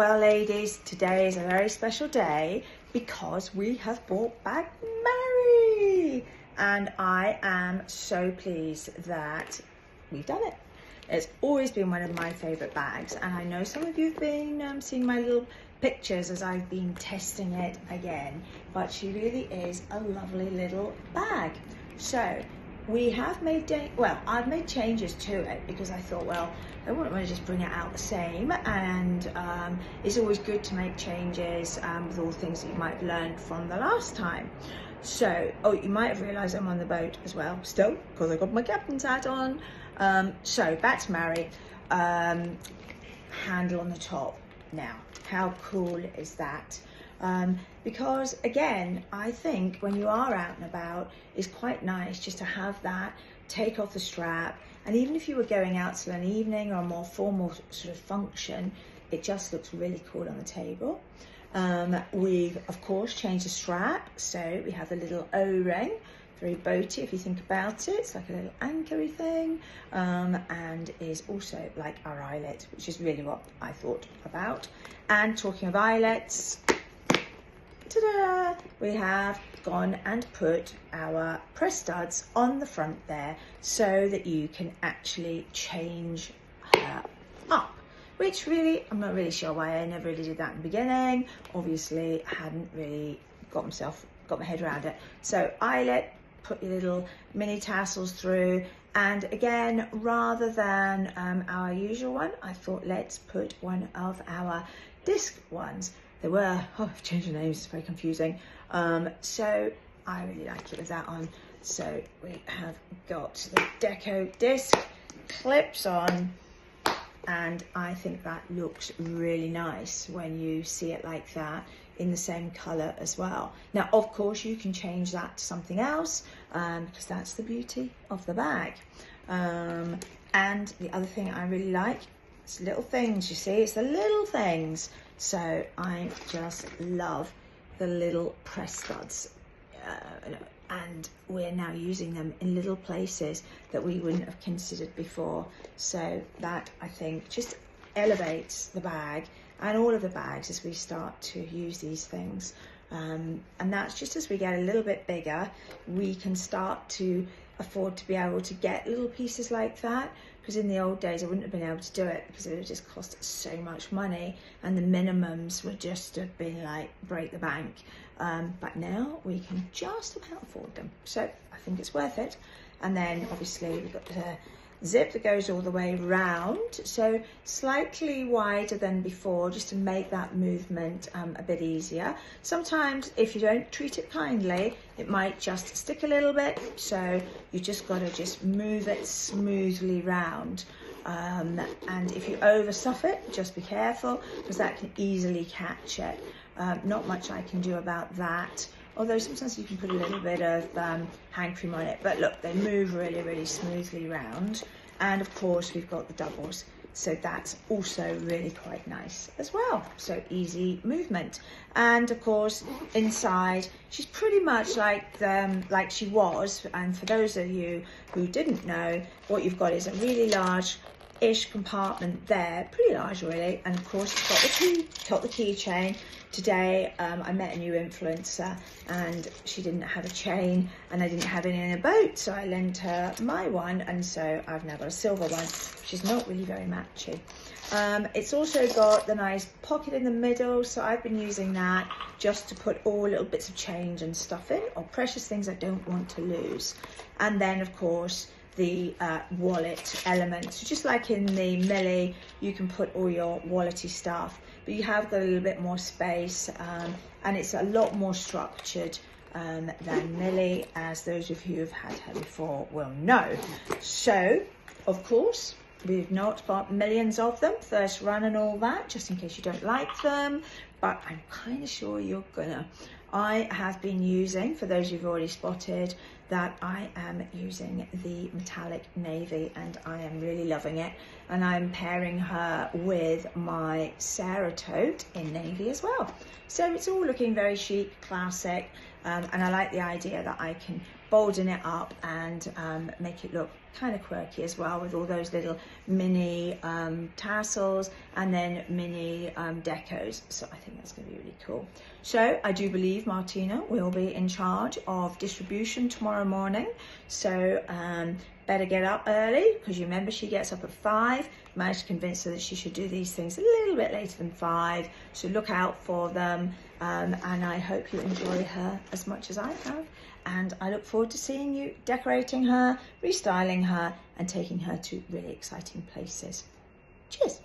Well, ladies, today is a very special day because we have brought back Mary, and I am so pleased that we've done it. It's always been one of my favourite bags, and I know some of you have been seeing my little pictures as I've been testing it again, but she really is a lovely little bag. So we have made, I've made changes to it because I thought, well, I wouldn't want to just bring it out the same, and it's always good to make changes with all the things that you might have learned from the last time. So, oh, you might have realised I'm on the boat as well, still, because I got my captain's hat on. So back to Mary, handle on the top. Now, how cool is that? Because again, I think when you are out and about, it's quite nice just to have that, take off the strap, and even if you were going out to an evening or a more formal sort of function, it just looks really cool on the table. We've of course changed the strap, so we have the little O-ring, very boaty if you think about it. It's like a little anchory thing, and is also like our eyelet, which is really what I thought about. And talking of eyelets, ta-da! We have gone and put our press studs on the front there so that you can actually change her up, which really, I'm not really sure why I never really did that in the beginning. Obviously, I hadn't really got my head around it. So eyelet, put your little mini tassels through, and again, rather than our usual one, I thought let's put one of our disc ones. They were, I've changed the names, it's very confusing. So I really like it with that on. So we have got the deco disc clips on, and I think that looks really nice when you see it like that in the same colour as well. Now, of course, you can change that to something else because that's the beauty of the bag. And the other thing I really like, it's little things, you see, it's the little things. So I just love the little press studs, and we're now using them in little places that we wouldn't have considered before. So that, I think, just elevates the bag and all of the bags as we start to use these things. And that's just as we get a little bit bigger, we can start to afford to be able to get little pieces like that, because in the old days I wouldn't have been able to do it because it would just cost so much money, and the minimums would just have been like break the bank. But now we can just about afford them, so I think it's worth it. And then obviously we've got the zip that goes all the way round, so slightly wider than before, just to make that movement a bit easier. Sometimes if you don't treat it kindly, it might just stick a little bit, so you just got to just move it smoothly round. And if you over stuff it, just be careful because that can easily catch it. Not much I can do about that, although sometimes you can put a little bit of hand cream on it. But look, they move really, really smoothly round. And of course, we've got the doubles. So that's also really quite nice as well. So easy movement. And of course, inside, she's pretty much like she was. And for those of you who didn't know, what you've got is a really large-ish compartment there, pretty large really. And of course, it's got the keychain. Today, I met a new influencer and she didn't have a chain and I didn't have any in a boat, so I lent her my one, and so I've now got a silver one, which is not really very matchy. It's also got the nice pocket in the middle, so I've been using that just to put all little bits of change and stuff in, or precious things I don't want to lose. And then, of course, the wallet element. So just like in the Millie, you can put all your wallety stuff, but you have got a little bit more space, and it's a lot more structured than Millie, as those of you who've had her before will know. So, of course, we've not got millions of them, first run and all that, just in case you don't like them, but I'm kind of sure you're gonna. I have been using, for those you've already spotted, that I am using the metallic navy, and I am really loving it. And I'm pairing her with my Sarah tote in navy as well. So it's all looking very chic, classic, and I like the idea that I can bolden it up and make it look kind of quirky as well, with all those little mini tassels and then mini decos. So I think that's going to be really cool. So I do believe Martina will be in charge of distribution tomorrow morning. So better get up early, because you remember she gets up at 5. Managed to convince her that she should do these things a little bit later than 5. So look out for them. And I hope you enjoy her as much as I have. And I look forward to seeing you decorating her, restyling her, and taking her to really exciting places. Cheers.